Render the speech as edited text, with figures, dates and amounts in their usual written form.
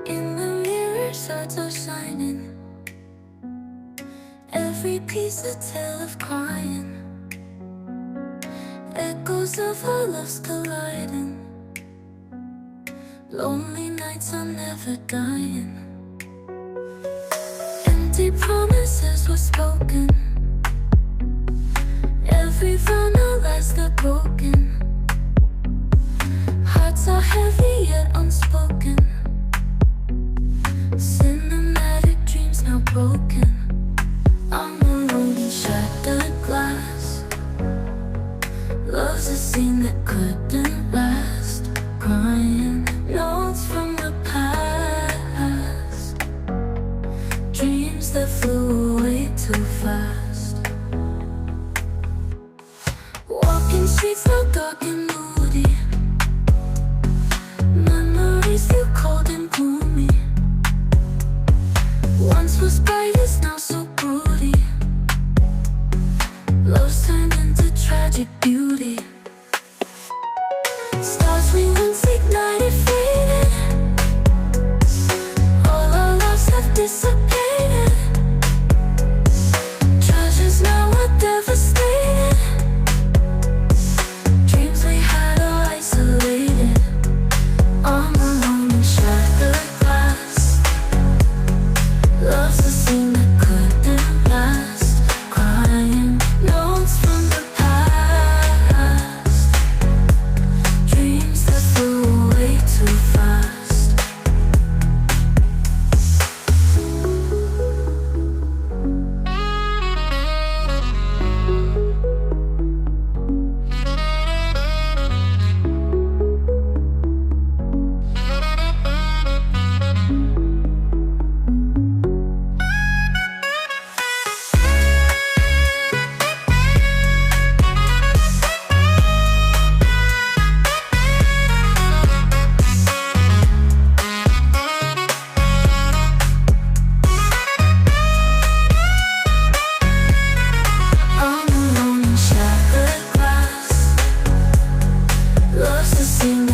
In the mirror, stars are shining. Every piece a tale of crying. Echoes of our loves colliding. Lonely nights are never dying. Empty promises were spoken. Every vow now lies got broken. Hearts are heavy yet unspoken. Cinematic dreams now broken. I'm alone in shattered glass. Love's a scene that couldn't last. Crying notes from the past. Dreams that flew away too fast. Walking streets now dark and moody. Memories feel cold and gloomy. Once was brightest, now so broody. Love's turned into tragic beauty. Stars we once ignited faded. All our loves have dissipated. Treasures now are devastated. Dreams we had are isolated. I'm alone in shattered glass. Love's a scene that couldn't last. Crying notes from the past. Dreams that flew away too fast. I'm alone in shattered glass. Love's a scene